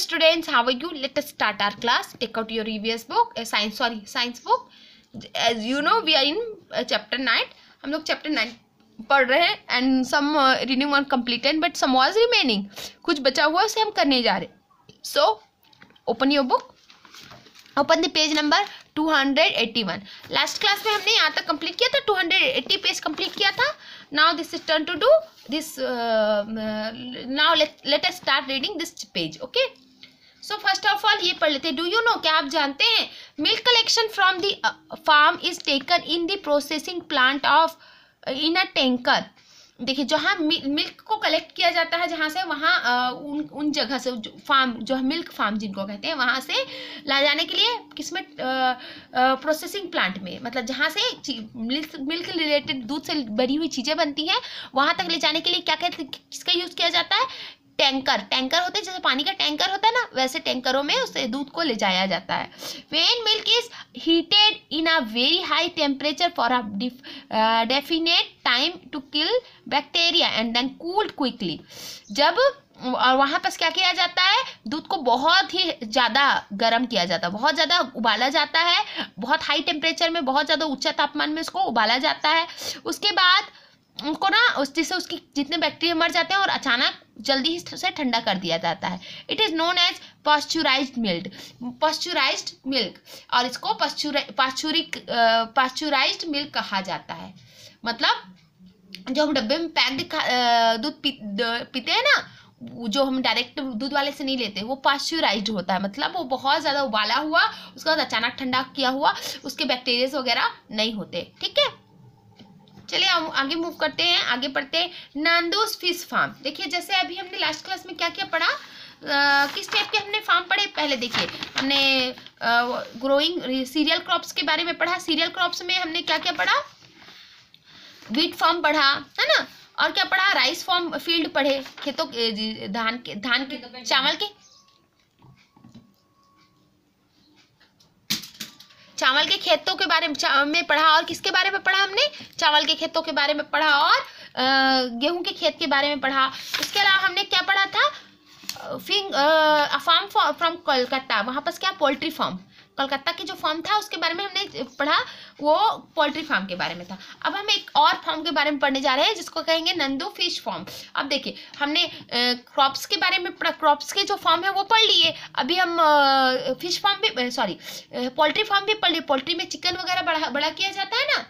students, how are you? Let us start our class. Take out your EVS book, science book. As you know, we are in chapter 9. हम लोग chapter 9 पढ़ रहे हैं and some reading one completed but some was remaining. कुछ बचा हुआ उसे हम करने जा रहे हैं. So open your book. Open the page number 281. Last class में हमने यहाँ तक कंप्लीट किया था, 280 पेज कंप्लीट किया था. Now this is turn to do this. Now let us start reading this page. Okay, so first of all ये पढ़ लेते हैं. डू यू नो, क्या आप जानते हैं, milk collection from the farm is taken in the processing plant of in a tanker. देखिए, जहाँ मिल्क को कलेक्ट किया जाता है जहाँ से, वहाँ उन जगह से फार्म जो है, मिल्क फार्म जिनको कहते हैं, वहाँ से ला जाने के लिए किसमें, प्रोसेसिंग प्लांट में, मतलब जहाँ से मिल्क रिलेटेड दूध से बनी हुई चीज़ें बनती हैं, वहाँ तक ले जाने के लिए क्या कहते, किसका यूज़ किया जाता है, टैंकर होते हैं. जैसे पानी का टैंकर होता है ना, वैसे टैंकरों में उस दूध को ले जाया जाता है. When milk is heated in a very high temperature for a definite time to kill bacteria and then cooled quickly. जब और वहाँ पर क्या किया जाता है, दूध को बहुत ही ज़्यादा गर्म किया जाता है, बहुत ज़्यादा उबाला जाता है, बहुत हाई टेम्परेचर में, बहुत ज़्यादा ऊंचा तापमान में उसको उबाला जाता है. उसके बाद उनको ना जिससे उसकी जितने बैक्टीरिया मर जाते हैं और अचानक जल्दी से ठंडा कर दिया जाता है. It is known as pasteurised milk, और इसको पास्चुराइज्ड मिल्क कहा जाता है. मतलब जो हम डब्बे में पैक्ड दूध पीते हैं ना, जो हम डायरेक्ट दूध वाले से नहीं लेते, वो पास्चुराइज्ड होता है. मतलब वो बहुत ज़्यादा उबाला हुआ, उसके बाद अचानक ठंडा किया हुआ, उसके बैक्टीरिया वगैरह नहीं होते. ठीक है, चलिए हम आगे मूव करते हैं, आगे पढ़ते हैं. नंदूस फिश फार्म. देखिए, जैसे अभी हमने लास्ट क्लास में क्या क्या पढ़ा, किस टाइप के हमने फार्म पढ़े. पहले देखिए, हमने ग्रोइंग सीरियल क्रॉप्स के बारे में पढ़ा. सीरियल क्रॉप्स में हमने क्या क्या पढ़ा, व्हीट फार्म पढ़ा, है ना, और क्या पढ़ा, राइस फार्म फील्ड पढ़े, खेतों धान के चावल के खेतों के बारे में पढ़ा. और किसके बारे में पढ़ा हमने, चावल के खेतों के बारे में पढ़ा और गेहूं के खेत के बारे में पढ़ा. इसके अलावा हमने क्या पढ़ा था, फार्म फ्रॉम कोलकाता. वहाँ पर क्या, पोल्ट्री फार्म, कलकत्ता की जो फार्म था उसके बारे में हमने पढ़ा, वो पोल्ट्री फार्म के बारे में था. अब हम एक और फार्म के बारे में पढ़ने जा रहे हैं जिसको कहेंगे नंदू फिश फार्म. अब देखिए, हमने क्रॉप्स के बारे में पढ़ा, क्रॉप्स के जो फार्म है वो पढ़ लिए. अभी हम फिश फार्म भी, सॉरी, पोल्ट्री फार्म भी पढ़ लिए. पोल्ट्री में चिकन वगैरह बड़ा किया जाता है ना,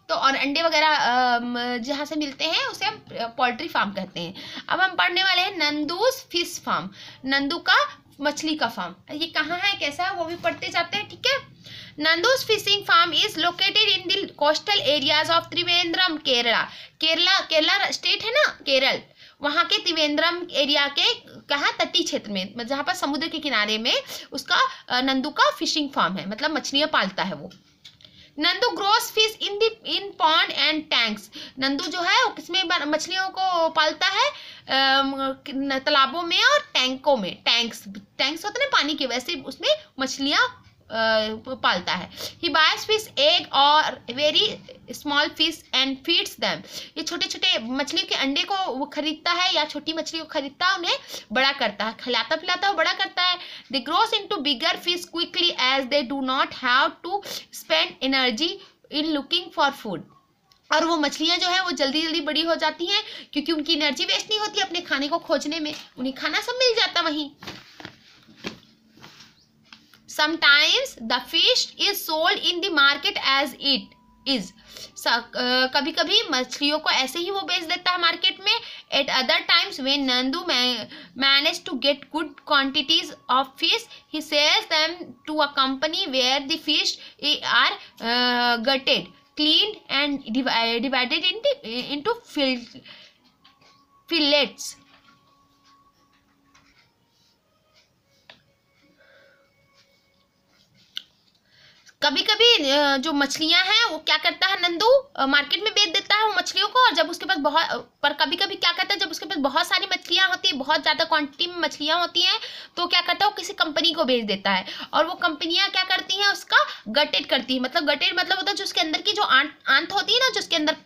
तो और अंडे वगैरह जहाँ से मिलते हैं उसे हम पोल्ट्री फार्म कहते हैं. अब हम पढ़ने वाले हैं नंदूस फिश फार्म, नंदू का मछली का फार्म. ये कहाँ है, कैसा है, वो भी पढ़ते जाते हैं. ठीक है, Nandu's fishing farm is located in the coastal areas of Trivandrum, Kerala state है ना, केरल, वहाँ के त्रिवेंद्रम एरिया के कहाँ, तटीय क्षेत्र में, जहाँ पर समुद्र के किनारे में उसका नंदू का फिशिंग फार्म है, मतलब मछलियाँ पालता है वो. Nandu grows fish in pond and tanks. Nandu जो है वो किसमें मछलियों को पालता है, तालाबों में और टैंकों में. टैंक्स होते हैं पानी के, वैसे उसमें मछलियाँ पालता है. ही बायस फिश एग और very small fish and feeds them. ये छोटे छोटे मछली के अंडे को वो खरीदता है, या छोटी मछली को खरीदता है, उन्हें बड़ा करता है, खिलाता पिलाता है, बड़ा करता है. They grows into bigger fish quickly as they do not have to spend energy in looking for food. और वो मछलियाँ जो है वो जल्दी जल्दी बड़ी हो जाती हैं क्योंकि उनकी एनर्जी वेस्ट नहीं होती अपने खाने को खोजने में, उन्हें खाना सब मिल जाता वहीं. Sometimes the fish is sold in the market as it is. कभी कभी मछलियों को ऐसे ही वो बेच देता है मार्केट में. At other times when Nandu managed to get good quantities of fish, he sells them to a company where the fish are gutted, cleaned and divided into fillets. कभी कभी जो मछलियां हैं वो क्या करता है नंदू, मार्केट में बेच देता है वो मछलियों को, और जब उसके पास बहुत, पर कभी कभी क्या करता है जब उसके पास बहुत सारी मछलियां होती है, बहुत ज़्यादा क्वांटिटी में मछलियां होती हैं, तो क्या करता है वो किसी कंपनी को बेच देता है, और वो कंपनियां क्या करती हैं उसका गटेड करती है, मतलब गटेड मतलब होता है जो उसके अंदर की जो आंत होती है ना, जिसके अंदर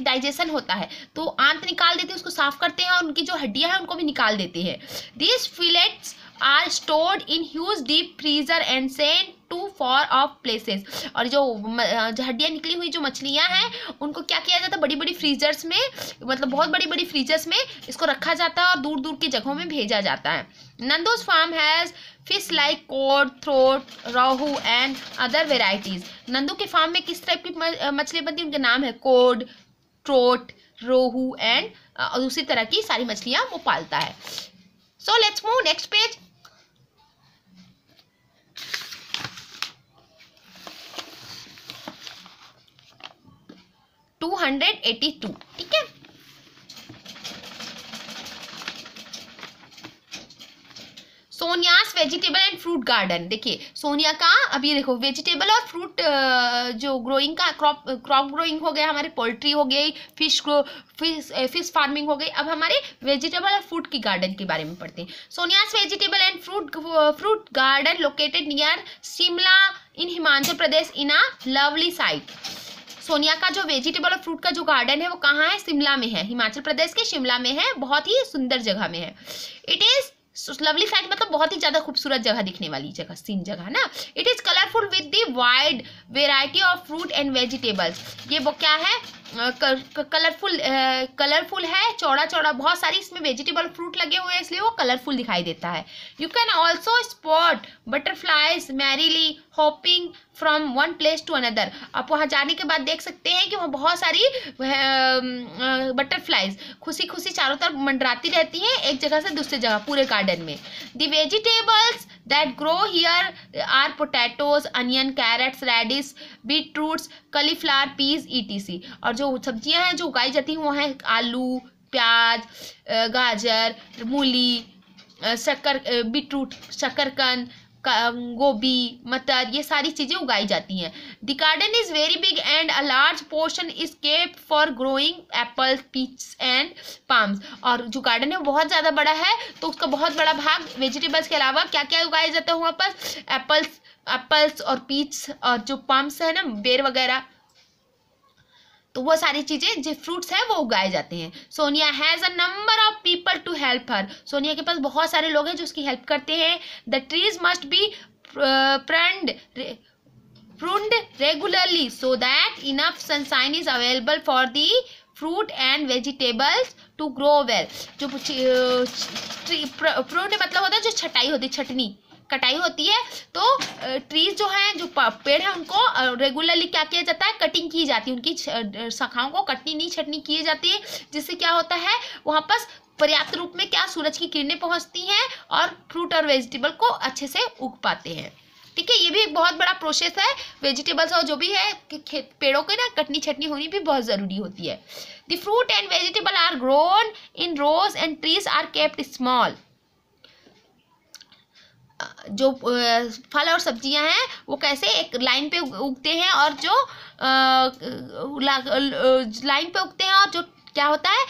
डाइजेशन होता है, तो आंत निकाल देते हैं, उसको साफ करते हैं, और उनकी जो हड्डियां हैं उनको भी निकाल देते हैं। This fillets are stored in huge deep freezer and sent to far off places. और जो हड्डियाँ निकली हुई जो मछलियाँ हैं उनको क्या किया जाता है, बड़ी बड़ी फ्रीजर्स में, मतलब बहुत बड़ी बड़ी फ्रीजर्स में इसको रखा जाता है और दूर दूर की जगहों में भेजा जाता है। Nandu's farm has fish like cod, trout, rohu and other varieties. Nandu के फार्म में किस टाइप की मछलियाँ बनती है, उनके नाम है कोड, ट्रोट, रोहू एंड दूसरी तरह की सारी मछलियाँ वो पालता है। So let's move next page. To 282, ठीक है। Sonia's vegetable and fruit garden. देखिए सोनिया का, अब ये देखो वेजिटेबल और फ्रूट जो ग्रोइंग का क्रॉप ग्रोइंग हो गया, हमारी पोल्ट्री हो गई, फिश फार्मिंग हो गई। अब हमारे वेजिटेबल और फ्रूट की गार्डन के बारे में पढ़ते हैं। Sonia's vegetable and fruit garden located near Shimla in Himachal Pradesh in a lovely site. Sonia का जो वेजिटेबल और फ्रूट का जो गार्डन है वो कहाँ है, शिमला में है, हिमाचल प्रदेश के शिमला में है, बहुत ही सुंदर जगह में है। इट इज लवली साइट मतलब बहुत ही ज्यादा खूबसूरत जगह, दिखने वाली जगह, सीन जगह ना। It is colourful with the wide variety of fruit and vegetables. ये वो क्या है, कलरफुल है, चौड़ा चौड़ा, बहुत सारी इसमें वेजिटेबल फ्रूट लगे हुए हैं, इसलिए वो कलरफुल दिखाई देता है। You can also spot butterflies merrily hopping from one place to another. आप वहाँ जाने के बाद देख सकते हैं कि वहाँ बहुत सारी बटरफ्लाइज खुशी खुशी चारों तरफ मंडराती रहती हैं एक जगह से दूसरी जगह पूरे गार्डन में। The vegetables that grow here are potatoes, onion, carrots, radish, beet roots, cauliflower, peas ETC। और जो सब्जियां हैं जो उगाई जाती हैं वो हैं आलू, प्याज, गाजर, मूली, बीटरूट, शकरकंद, गोभी, मटर, ये सारी चीज़ें उगाई जाती हैं। The garden is very big and a large portion is kept for growing apples, peach and plums. और जो गार्डन है वो बहुत ज़्यादा बड़ा है, तो उसका बहुत बड़ा भाग वेजिटेबल्स के अलावा क्या क्या उगाया जाता है वहाँ पर, एप्पल्स और पीच और जो पाम्स है ना, बेर वगैरह, तो वो सारी चीज़ें जो फ्रूट्स हैं वो उगाए जाते हैं। Sonia has a number of people to help her. Sonia के पास बहुत सारे लोग हैं जो उसकी हेल्प करते हैं। The trees must be pruned regularly so that enough sunshine is available for the fruit and vegetables to grow well। जो pruned मतलब होता है जो छटाई होती है, छटनी कटाई होती है, तो ट्रीज जो हैं, जो पेड़ हैं, उनको रेगुलरली क्या किया जाता है, कटिंग की जाती है, उनकी शाखाओं को कटनी नहीं छटनी की जाती है, जिससे क्या होता है वहाँ पर पर्याप्त रूप में क्या सूरज की किरणें पहुँचती हैं और फ्रूट और वेजिटेबल को अच्छे से उग पाते हैं। ठीक है, ये भी एक बहुत बड़ा प्रोसेस है। वेजिटेबल्स और जो भी है पेड़ों के ना कटनी छटनी होनी भी बहुत ज़रूरी होती है। The fruit and vegetable are grown in rows and trees are kept small. जो फल और सब्जियां हैं वो कैसे एक लाइन पे उगते हैं, और जो लाइन पे उगते हैं, और जो क्या होता है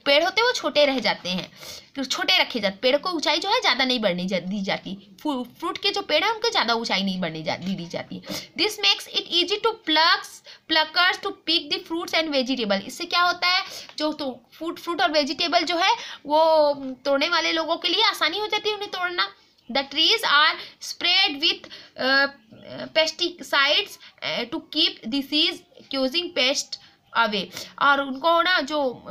पेड़ होते हैं वो छोटे रह जाते हैं, छोटे रखे जाते, पेड़ को ऊंचाई जो है ज़्यादा नहीं बढ़ने दी जाती। फ्रूट के जो पेड़ हैं उनको ज़्यादा ऊंचाई नहीं बढ़ने दी जाती। This makes it easy to pluckers to pick the fruits and vegetable. इससे क्या होता है, जो तो फ्रूट और वेजिटेबल जो है वो तोड़ने वाले लोगों के लिए आसानी हो जाती है उन्हें तोड़ना। The trees are sprayed with pesticides to keep disease causing pest away। और उनको ना जो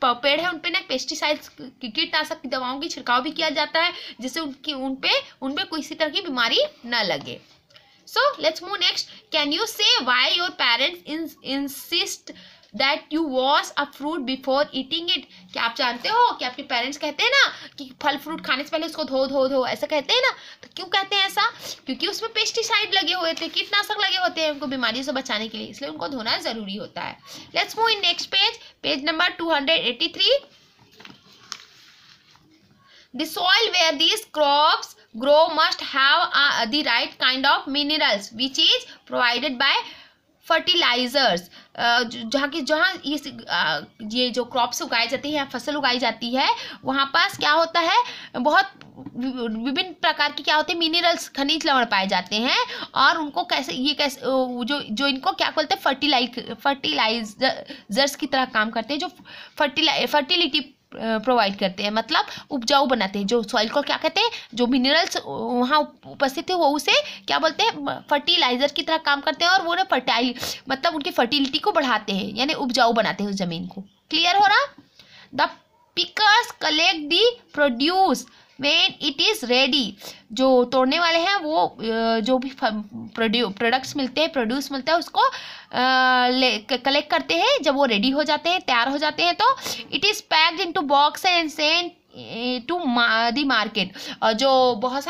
पेड़ है उन पे ना पेस्टिसाइड्स कीटनाशक की दवाओं की छिड़काव भी किया जाता है, जिससे उन पे किसी तरह की बीमारी न लगे। So let's move next. Can you say why your parents insist that you wash a fruit before eating it? क्या आप जानते हो कि आपके पेरेंट्स कहते हैं ना कि फल फ्रूट खाने से पहले उसको धो ऐसा कहते हैं ना, तो क्यों कहते हैं ऐसा? क्योंकि उसमें पेस्टिसाइड लगे हुए थे, कीटनाशक लगे होते हैं उनको बीमारियों से बचाने के लिए, इसलिए उनको धोना जरूरी होता है। Let's move in next page number 283। The soil where these crops grow must have the right kind of minerals which is provided by fertilisers. जहाँ ये जो क्रॉप्स उगाए जाते हैं या फसल उगाई जाती है वहाँ पास क्या होता है, बहुत विभिन्न प्रकार के क्या होते हैं, मिनरल्स, खनिज लवण पाए जाते हैं। और उनको कैसे जो इनको क्या बोलते हैं, फर्टिलाइजर्स की तरह काम करते हैं, जो फर्टिलिटी प्रोवाइड करते हैं, मतलब उपजाऊ बनाते हैं। जो सॉइल को क्या कहते हैं, जो मिनरल्स वहाँ उपस्थित है वो उसे क्या बोलते हैं, फर्टिलाइजर की तरह काम करते हैं। और वो ना मतलब उनकी फर्टिलिटी को बढ़ाते हैं, यानी उपजाऊ बनाते हैं उस जमीन को। क्लियर हो रहा? The pickers collect the produce when it is ready. जो तोड़ने वाले हैं वो जो भी प्रोडक्ट्स मिलते हैं, प्रोड्यूस मिलता है, उसको कलेक्ट करते हैं। जब वो रेडी हो जाते हैं, तैयार हो जाते हैं, तो it is packed into box and sent to the market. और जो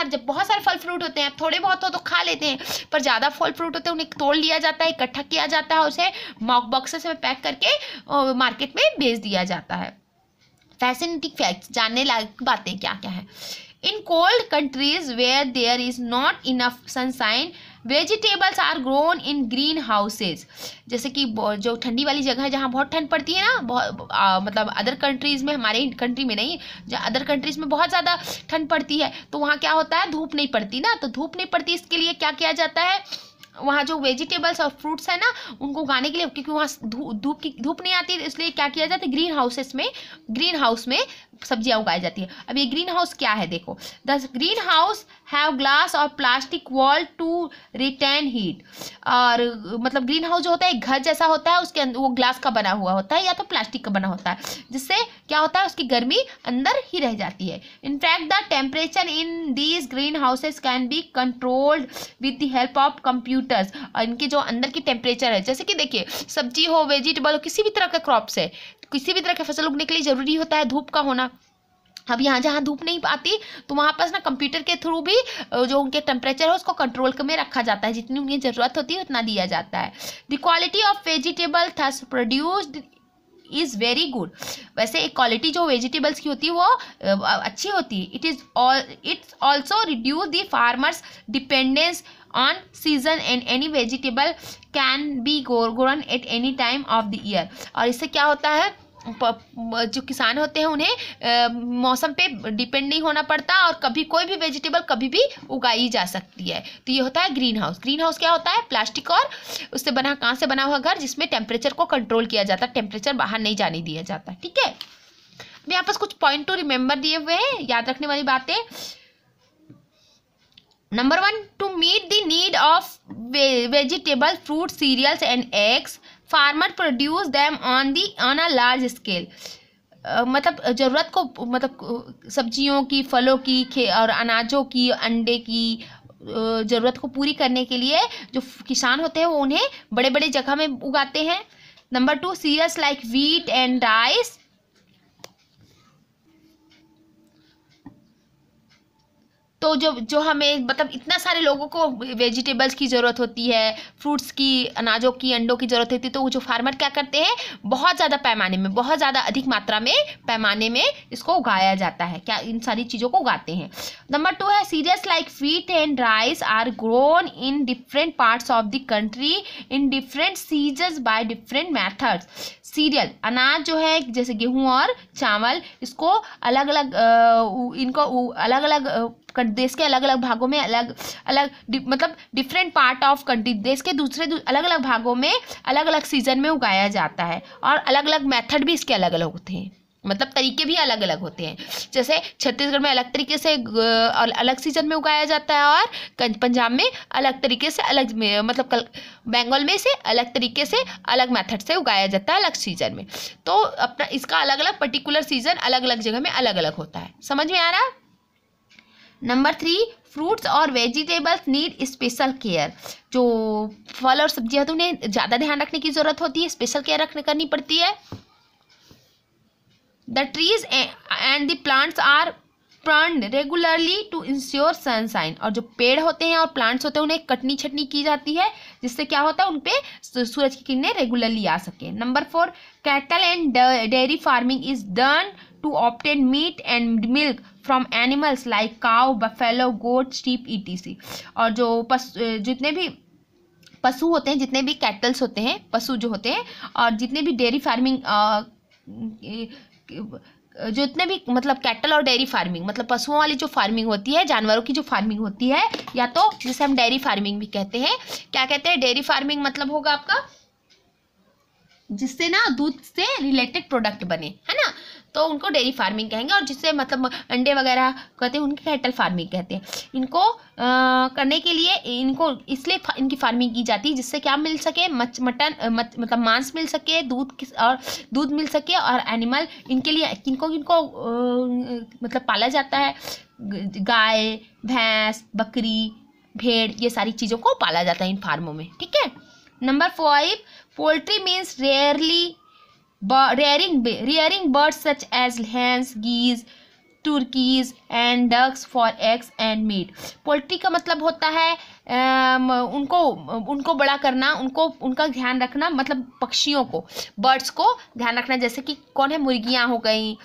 जब बहुत सारे फल फ्रूट होते हैं, थोड़े बहुत हो तो खा लेते हैं, पर ज़्यादा फल फ्रूट होते हैं उन्हें तोड़ लिया जाता है, इकट्ठा किया जाता है, उसे बॉक्सेस में पैक करके मार्केट में भेज दिया जाता है। फैसिनेटिंग फैक्ट्स, जानने लायक बातें क्या क्या है। In cold countries where there is not enough sunshine vegetables are grown in green houses. जैसे कि जो ठंडी वाली जगह है जहाँ बहुत ठंड पड़ती है ना, मतलब अदर कंट्रीज़ में, हमारे कंट्री में नहीं, अदर कंट्रीज़ में बहुत ज़्यादा ठंड पड़ती है, तो वहाँ क्या होता है, धूप नहीं पड़ती ना, तो धूप नहीं पड़ती, इसके लिए क्या किया जाता है, वहाँ जो वेजिटेबल्स और फ्रूट्स है ना उनको उगाने के लिए, क्योंकि वहाँ धूप नहीं आती, इसलिए क्या किया जाता है, ग्रीन हाउस में सब्जियां उगाई जाती है। अब ये ग्रीन हाउस क्या है, देखो, the green house have glass और plastic wall to retain heat. और मतलब ग्रीन हाउस जो होता है एक घर जैसा होता है, उसके अंदर वो ग्लास का बना हुआ होता है या तो प्लास्टिक का बना होता है, जिससे क्या होता है, उसकी गर्मी अंदर ही रह जाती है। In fact the temperature in these green houses can be controlled with the help of computers. और इनके जो अंदर की टेम्परेचर है, जैसे कि देखिए सब्जी हो, वेजिटेबल हो, किसी भी तरह का क्रॉप्स है, किसी भी तरह के फसल उगने के लिए ज़रूरी होता है धूप का होना। अब यहाँ जहाँ धूप नहीं आती तो वहाँ पास ना कंप्यूटर के थ्रू भी जो उनके टेम्परेचर है उसको कंट्रोल में रखा जाता है, जितनी उन्हें ज़रूरत होती है उतना दिया जाता है। The quality of vegetable thus produced is very good. वैसे एक क्वालिटी जो वेजिटेबल्स की होती है वो अच्छी होती है। It's also reduce the farmers dependence on season and any vegetable can be grown at any time of the year. और इससे क्या होता है, जो किसान होते हैं उन्हें मौसम पे डिपेंड नहीं होना पड़ता और कभी कोई भी वेजिटेबल कभी भी उगाई जा सकती है। तो ये होता है ग्रीन हाउस। ग्रीन हाउस क्या होता है, प्लास्टिक और उससे बना, कहाँ से बना हुआ घर जिसमें टेम्परेचर को कंट्रोल किया जाता है, टेम्परेचर बाहर नहीं जाने दिया जाता। ठीक है, अब यहाँ पास कुछ पॉइंट टू रिमेंबर दिए हुए हैं, याद रखने वाली बातें। Number 1, to meet the need of vegetable, fruit, cereals and eggs, farmer produce them on a large scale. मतलब ज़रूरत को, मतलब सब्जियों की, फलों की और अनाजों की, अंडे की ज़रूरत को पूरी करने के लिए जो किसान होते हैं वो उन्हें बड़े बड़े जगह में उगाते हैं। Number 2, cereals like wheat and rice, तो जो हमें मतलब इतना सारे लोगों को वेजिटेबल्स की ज़रूरत होती है, फ्रूट्स की, अनाजों की, अंडों की ज़रूरत होती है, तो जो फार्मर क्या करते हैं, बहुत ज़्यादा पैमाने में, बहुत ज़्यादा अधिक मात्रा में पैमाने में इसको उगाया जाता है, क्या इन सारी चीज़ों को उगाते हैं। नंबर 2 है cereals like wheat and rice are grown in different parts of the country in different seasons by different methods. Cereal अनाज जो है जैसे गेहूँ और चावल, इसको अलग अलग इनको अलग अलग देश के अलग अलग भागों में अलग अलग मतलब डिफरेंट पार्ट ऑफ कंट्री, देश के दूसरे अलग अलग भागों में अलग अलग सीजन में उगाया जाता है। और अलग अलग मेथड भी इसके अलग अलग होते हैं, मतलब तरीके भी अलग अलग होते हैं। जैसे छत्तीसगढ़ में अलग तरीके से अलग सीजन में उगाया जाता है, और पंजाब में अलग तरीके से अलग, मतलब बंगाल में से अलग तरीके से अलग मेथड से उगाया जाता है अलग सीजन में। तो अपना इसका अलग अलग पर्टिकुलर सीजन अलग अलग जगह में अलग अलग होता है। समझ में आ रहा है? नंबर 3, फ्रूट्स और वेजिटेबल्स नीड स्पेशल केयर। जो फल और सब्जियां तो उन्हें ज़्यादा ध्यान रखने की ज़रूरत होती है, स्पेशल केयर करनी पड़ती है। The trees and the plants are pruned regularly to ensure sunshine. और जो पेड़ होते हैं और प्लांट्स होते हैं उन्हें कटनी छटनी की जाती है, जिससे क्या होता है, उन पे सूरज की किरणें रेगुलरली आ सके। Number 4, cattle and dairy farming is done to obtain meat and milk from animals like cow, buffalo, goat, sheep, etc. और जो जितने भी पशु होते हैं, जितने भी कैटल्स होते हैं, पशु जो होते हैं, और जितने भी डेयरी फार्मिंग, जितने भी मतलब कैटल और डेयरी फार्मिंग मतलब पशुओं वाली जो फार्मिंग होती है, जानवरों की जो फार्मिंग होती है, या तो जिसे हम डेयरी फार्मिंग भी कहते हैं। क्या कहते हैं? डेयरी फार्मिंग मतलब होगा आपका जिससे ना दूध से रिलेटेड प्रोडक्ट बने, है ना, तो उनको डेयरी फार्मिंग कहेंगे। और जिससे मतलब अंडे वगैरह कहते हैं उनकी कैटल फार्मिंग कहते हैं। इनको करने के लिए इनको इसलिए इनकी फार्मिंग की जाती है जिससे क्या मिल सके, मतलब मांस मिल सके, दूध मिल सके, और एनिमल इनके लिए किनको मतलब पाला जाता है, गाय, भैंस, बकरी, भेड़, ये सारी चीज़ों को पाला जाता है इन फार्मों में। ठीक है। Number 5, poultry means rearing birds such as hens, geese, turkeys and ducks for eggs and meat. Poultry का मतलब होता है उनको बड़ा करना, उनका ध्यान रखना, मतलब पक्षियों को, बर्ड्स को ध्यान रखना। जैसे कि कौन है? मुर्गियाँ हो गई,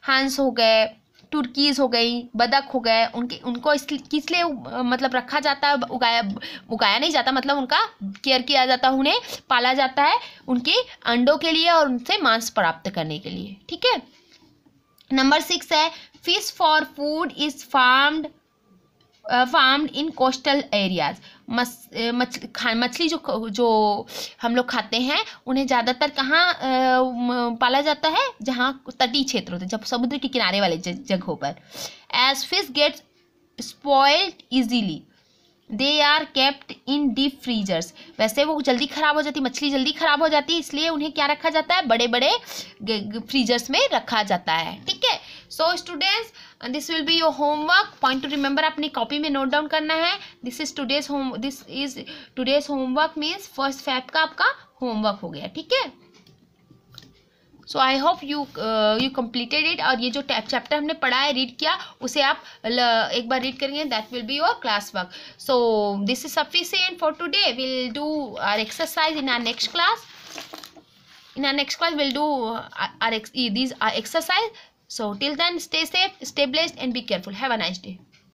हंस हो गए, टुर्कीज हो गई, बदक हो गए। उनको किस लिए मतलब रखा जाता है? उगाया नहीं जाता, मतलब उनका केयर किया जाता है, उन्हें पाला जाता है उनके अंडों के लिए और उनसे मांस प्राप्त करने के लिए। ठीक है। नंबर 6 है fish for food is farmed in coastal areas. मछली जो हम लोग खाते हैं उन्हें ज़्यादातर कहाँ पाला जाता है? जहाँ तटीय क्षेत्र होते हैं, जब समुद्र के किनारे वाले जगहों पर। As fish gets spoiled easily they are kept in deep freezers. वैसे वो जल्दी ख़राब हो जाती, मछली जल्दी ख़राब हो जाती है, इसलिए उन्हें क्या रखा जाता है? बड़े बड़े फ्रीजर्स में रखा जाता है। ठीक है। So students, this will be your homework. Point to remember अपनी कॉपी में नोट डाउन करना है। This is today's homework means first फैब का आपका होमवर्क हो गया। ठीक है। So I hope you completed it. और ये जो चैप्टर हमने पढ़ा है, रीड किया, उसे आप एक बार रीड करेंगे, that will be your class work. So this is sufficient for today. Will do our exercise in our next class. In our next class, we'll do these exercise. So till then, stay safe, stay blessed, and be careful. Have a nice day.